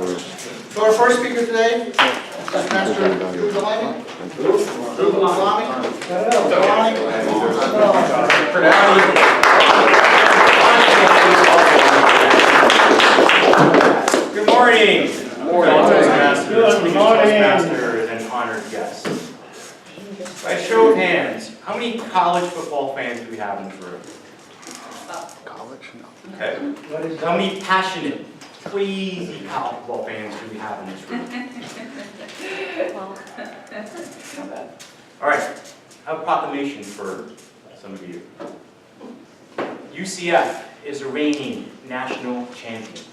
So our first speaker today is Master Belani. Good morning. Good morning. Masters and honored guests. By show of hands, how many college football fans do we have in this room? College? No. Okay. How many passionate, crazy college football fans do we have in this room? Not bad. All right. I have a proclamation for some of you. UCF is a reigning national champion.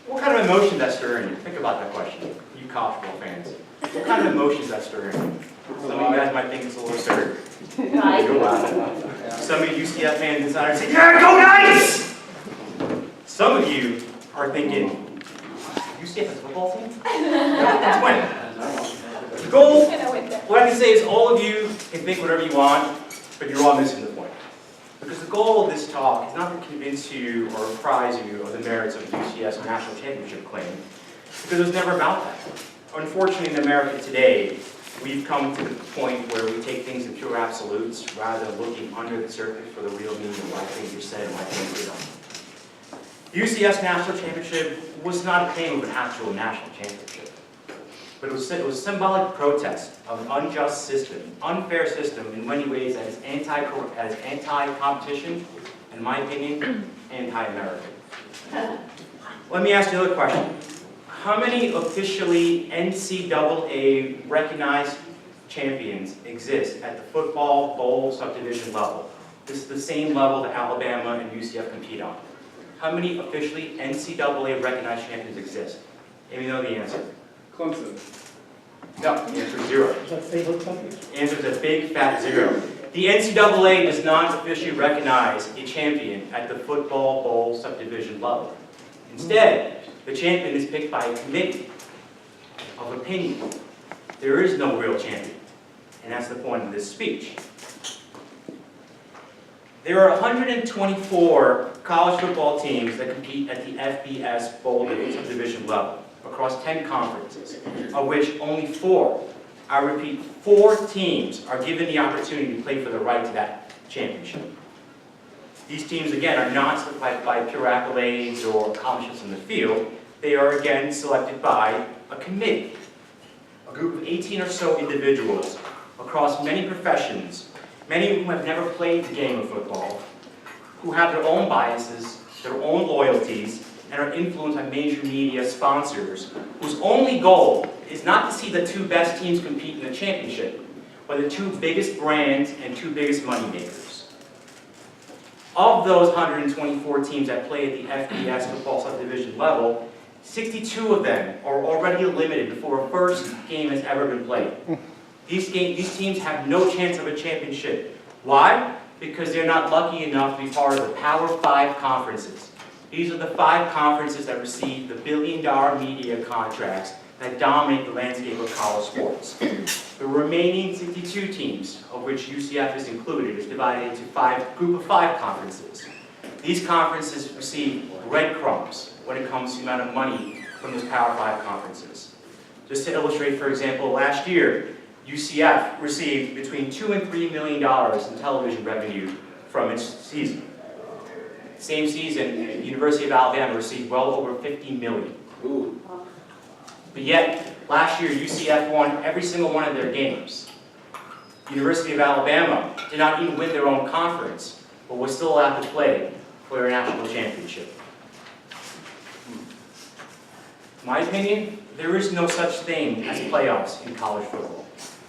What kind of emotion that stirring you? Think about that question, you college football fans. What kind of emotions that stirring you? Some of you guys might think it's a little absurd. You're laughing. Some of you UCF fans inside are saying, "Yeah, go Knights!" Some of you are thinking, UCF is a football team? Let's win. The goal, what I can say is all of you can think whatever you want, but you're all missing the point. Because the goal of this talk is not to convince you or apprise you of the merits of UCF's national championship claim, because it was never about that. Unfortunately, in America today, we've come to the point where we take things in pure absolutes rather than looking under the surface for the real meaning of why things are said and why things are done. UCF's national championship was not a claim of an actual national championship, but it was a symbolic protest of an unjust system, unfair system in many ways that is anti-competition, in my opinion, anti-American. Let me ask you another question. How many officially NCAA recognized champions exist at the football bowl subdivision level? This is the same level that Alabama and UCF compete on. How many officially NCAA recognized champions exist? Maybe you know the answer. Clemson. No, the answer is zero. The answer is a big fat zero. The NCAA does not officially recognize a champion at the football bowl subdivision level. Instead, the champion is picked by a committee of opinion. There is no real champion, and that's the point of this speech. There are 124 college football teams that compete at the FBS bowl subdivision level across 10 conferences, of which only 4, I repeat, 4 teams are given the opportunity to play for the right to that championship. These teams, again, are not selected by pure accolades or accomplishments in the field. They are, again, selected by a committee, a group of 18 or so individuals across many professions, many of whom have never played the game of football, who have their own biases, their own loyalties, and are influenced by major media sponsors, whose only goal is not to see the 2 best teams compete in the championship, but the 2 biggest brands and 2 biggest moneymakers. Of those 124 teams that play at the FBS football subdivision level, 62 of them are already eliminated before a first game has ever been played. These teams have no chance of a championship. Why? Because they're not lucky enough to be part of the Power 5 conferences. These are the 5 conferences that receive the billion-dollar media contracts that dominate the landscape of college sports. The remaining 62 teams, of which UCF is included, is divided into a group of 5 conferences. These conferences receive breadcrumbs when it comes to the amount of money from those Power 5 conferences. Just to illustrate, for example, last year, UCF received between $2 and $3 million in television revenue from its season. Same season, the University of Alabama received well over $50 million. Ooh. But yet, last year, UCF won every single one of their games. The University of Alabama did not even win their own conference, but was still allowed to play for their national championship. In my opinion, there is no such thing as playoffs in college football.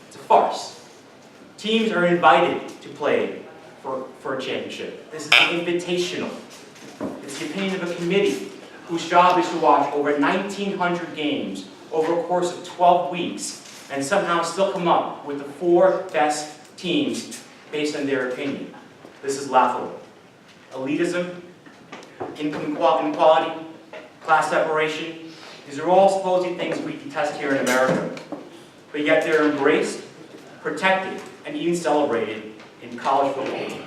It's a farce. Teams are invited to play for a championship. This is invitational. It's the opinion of a committee whose job is to watch over 1,900 games over a course of 12 weeks and somehow still come up with the 4 best teams based on their opinion. This is laughable. Elitism, income inequality, class separation, these are all supposed things we detest here in America, but yet they're embraced, protected, and even celebrated in college football.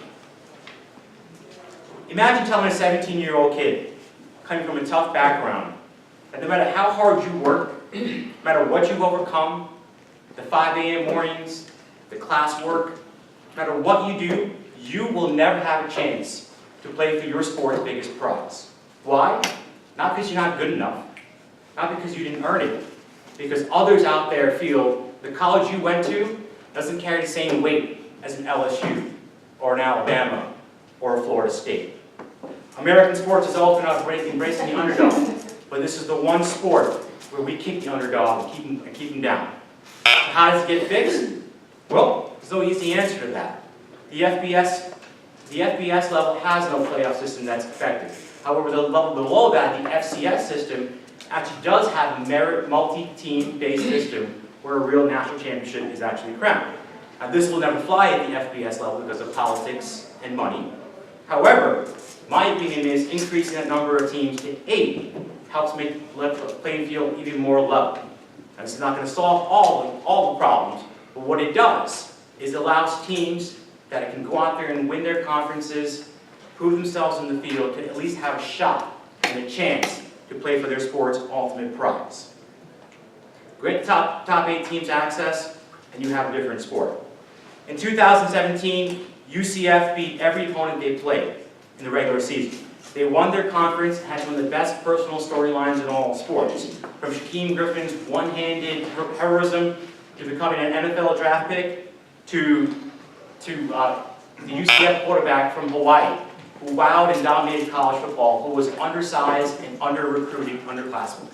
Imagine telling a 17-year-old kid, coming from a tough background, that no matter how hard you work, no matter what you've overcome, the 5 a.m. mornings, the classwork, no matter what you do, you will never have a chance to play for your sport's biggest prize. Why? Not because you're not good enough, not because you didn't earn it, because others out there feel the college you went to doesn't carry the same weight as an LSU, or an Alabama, or a Florida State. American sports is all about embracing the underdog, but this is the one sport where we kick the underdog and keep him down. So how does it get fixed? Well, there's no easy answer to that. The FBS level has no playoff system that's effective. However, the level below that, the FCS system, actually does have a merit multi-team based system where a real national championship is actually crowned. Now, this will never fly at the FBS level because of politics and money. However, my opinion is increasing that number of teams to 8 helps make the playing field even more level. Now, this is not going to solve all the problems, but what it does is it allows teams that can go out there and win their conferences, prove themselves in the field, to at least have a shot and a chance to play for their sport's ultimate prize. Grant the top 8 teams access, and you have a different sport. In 2017, UCF beat every opponent they played in the regular season. They won their conference and had one of the best personal storylines in all sports. From Shaquem Griffin's one-handed heroism to becoming an NFL draft pick to the UCF quarterback from Hawaii, who wowed and dominated college football, who was undersized and under-recruited underclassmen.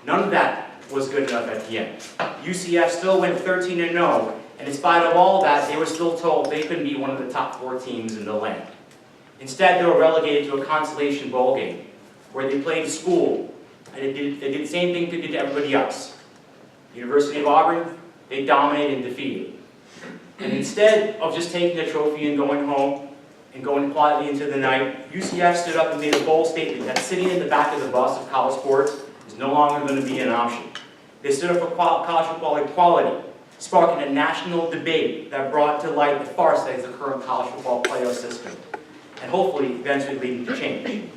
None of that was good enough at the end. UCF still went 13-0, and in spite of all that, they were still told they couldn't be one of the top 4 teams in the land. Instead, they were relegated to a consolation bowl game, where they played school, and they did the same thing they did to everybody else. University of Auburn, they dominated and defeated. And instead of just taking the trophy and going home, and going quietly into the night, UCF stood up and made a bold statement that sitting in the back of the bus of college sports is no longer going to be an option. They stood up for college football equality, sparking a national debate that brought to light the farce that is the current college football playoff system, and hopefully eventually leading to change.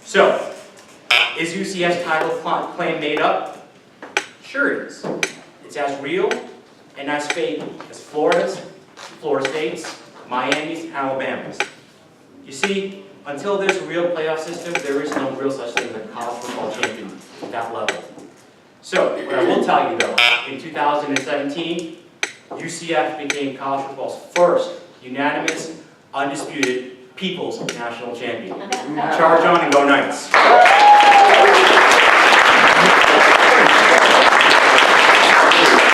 So, is UCF's title claim made up? Sure it is. It's as real and as fake as Florida's, Florida State's, Miami's, and Alabama's. You see, until there's a real playoff system, there is no real such thing as a college football champion at that level. So, what I will tell you though, in 2017, UCF became college football's first unanimous, undisputed People's National Champion. Charge on and go Knights!